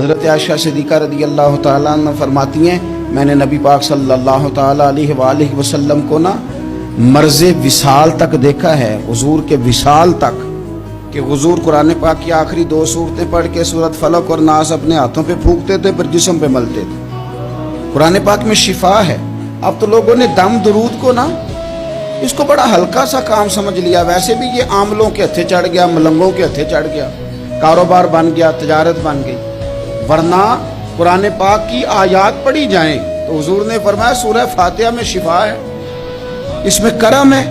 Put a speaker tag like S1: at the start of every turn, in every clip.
S1: حضرت عائشہ صدیقہ رضی اللہ تعالیٰ عنہ فرماتی ہیں میں نے نبی پاک صلی اللہ تعالیٰ علیہ وآلہ وسلم کو نا مرض وصال تک دیکھا ہے، حضور کے وصال تک، کہ حضور قرآن پاک کی آخری 2 سورتیں پڑھ کے سورت فلق اور ناس اپنے ہاتھوں پہ پھونکتے تھے، پھر جسم پہ ملتے تھے۔ قرآن پاک میں شفا ہے۔ اب تو لوگوں نے دم درود کو نا اس کو بڑا ہلکا سا کام سمجھ لیا۔ ویسے بھی یہ عاملوں کے ہتھے چڑھ گیا، ملنگوں کے ہتھے چڑھ گیا، کاروبار بن گیا، تجارت بن گئی۔ ورنہ قرآن پاک کی آیات پڑھی جائیں تو حضور نے فرمایا سورہ فاتحہ میں شفا ہے، اس میں کرم ہے۔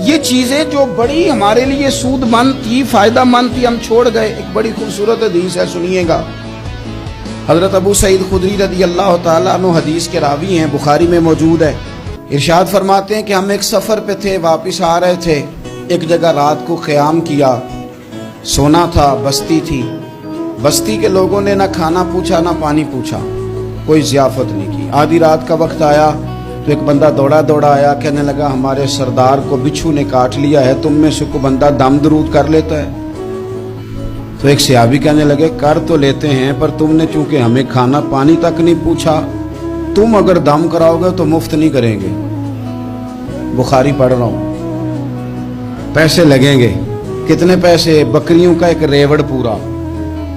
S1: یہ چیزیں جو بڑی ہمارے لیے سود مند تھی، فائدہ مند تھی، ہم چھوڑ گئے۔ ایک بڑی خوبصورت حدیث ہے، سنیے گا۔ حضرت ابو سعید خدری رضی اللہ تعالیٰ عنہ حدیث کے راوی ہیں، بخاری میں موجود ہے۔ ارشاد فرماتے ہیں کہ ہم ایک سفر پہ تھے، واپس آ رہے تھے، ایک جگہ رات کو قیام کیا، سونا تھا، بستی تھی۔ بستی کے لوگوں نے نہ کھانا پوچھا نہ پانی پوچھا، کوئی ضیافت نہیں کی۔ آدھی رات کا وقت آیا تو ایک بندہ دوڑا دوڑا آیا، کہنے لگا ہمارے سردار کو بچھو نے کاٹ لیا ہے، تم میں سے کوئی بندہ دم درود کر لیتا ہے؟ تو ایک صحابی کہنے لگے کر تو لیتے ہیں، پر تم نے چونکہ ہمیں کھانا پانی تک نہیں پوچھا، تم اگر دم کراؤ گے تو مفت نہیں کریں گے۔ بخاری پڑھ رہا ہوں، پیسے لگیں گے۔ کتنے پیسے؟ بکریوں کا ایک ریوڑ پورا۔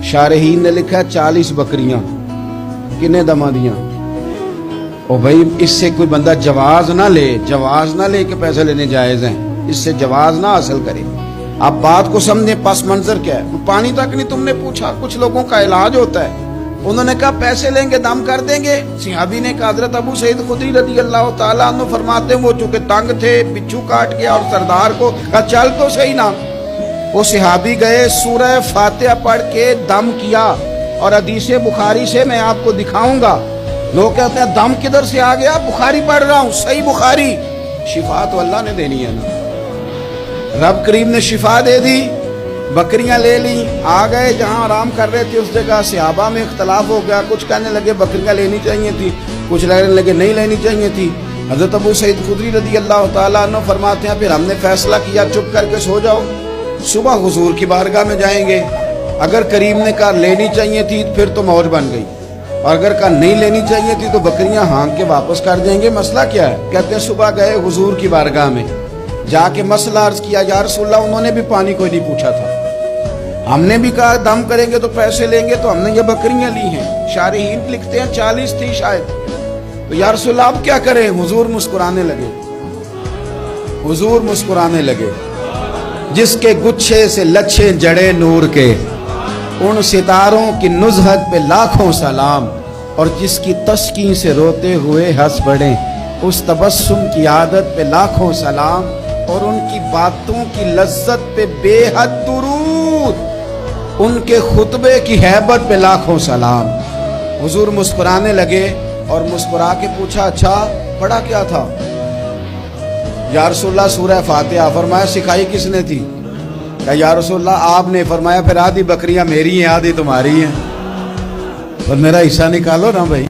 S1: شارحین نے لکھا 40 بکریاں، کنے دما دیاں؟ اور بھائی اس سے کوئی بندہ جواز نہ لے کہ پیسے لینے جائز ہیں، اس سے جواز نہ حاصل کرے۔ آپ بات کو سمجھیں، پس منظر کیا ہے؟ پانی تک نہیں تم نے پوچھا۔ کچھ لوگوں کا علاج ہوتا ہے، انہوں نے کہا پیسے لیں گے دم کر دیں گے۔ صحابی نے کہا حضرت ابو سعید خدری رضی اللہ تعالیٰ عنہ فرماتے ہیں وہ چونکہ تنگ تھے، بچھو کاٹ گیا، اور سردار کو کہا چل تو صحیح نا۔ وہ صحابی گئے، سورہ فاتحہ پڑھ کے دم کیا، اور حدیث بخاری سے میں آپ کو دکھاؤں گا۔ لوگ کہتے ہیں دم کدھر سے آ گیا؟ بخاری پڑھ رہا ہوں، صحیح بخاری۔ شفا تو اللہ نے دینی ہے نا، رب کریم نے شفا دے دی۔ بکریاں لے لی، آ گئے جہاں آرام کر رہے تھے اس جگہ۔ صحابہ میں اختلاف ہو گیا، کچھ کہنے لگے بکریاں لینی چاہیے تھی، کچھ کہنے لگے نہیں لینی چاہیے تھی۔ حضرت ابو سعید خدری رضی اللہ تعالیٰ عنہ فرماتے ہیں پھر ہم نے فیصلہ کیا چپ کر کے سو جاؤ، صبح حضور کی بارگاہ میں جائیں گے۔ اگر کریم نے کہا لینی چاہیے تھی پھر تو موج بن گئی، اور اگر کہا نہیں لینی چاہیے تھی تو بکریاں ہانک کے واپس کر دیں گے۔ مسئلہ کیا ہے؟ کہتے ہیں صبح گئے حضور کی بارگاہ میں، جا کے مسئلہ عرض کیا، یا رسول اللہ انہوں نے بھی پانی کوئی نہیں پوچھا تھا، ہم نے بھی کہا دم کریں گے تو پیسے لیں گے، تو ہم نے یہ بکریاں لی ہیں۔ شارحین لکھتے ہیں 40 تھی شاید۔ تو یا رسول اللہ اب کیا کریں؟ حضور مسکرانے لگے۔ جس کے گچھے سے لچھے جڑے نور کے، ان ستاروں کی نزہت پہ لاکھوں سلام، اور جس کی تسکین سے روتے ہوئے ہنس پڑے، اس تبسم کی عادت پہ لاکھوں سلام، اور ان کی باتوں کی لذت پہ بے حد درود، ان کے خطبے کی ہیبت پہ لاکھوں سلام۔ حضور مسکرانے لگے اور مسکرا کے پوچھا اچھا پڑھا کیا تھا؟ یا رسول اللہ سورہ فاتحہ۔ فرمایا سکھائی کس نے تھی؟ کہ یا رسول اللہ آپ نے۔ فرمایا پھر آدھی بکریاں میری ہیں آدھی تمہاری ہیں، اور میرا حصہ نکالو نا بھائی۔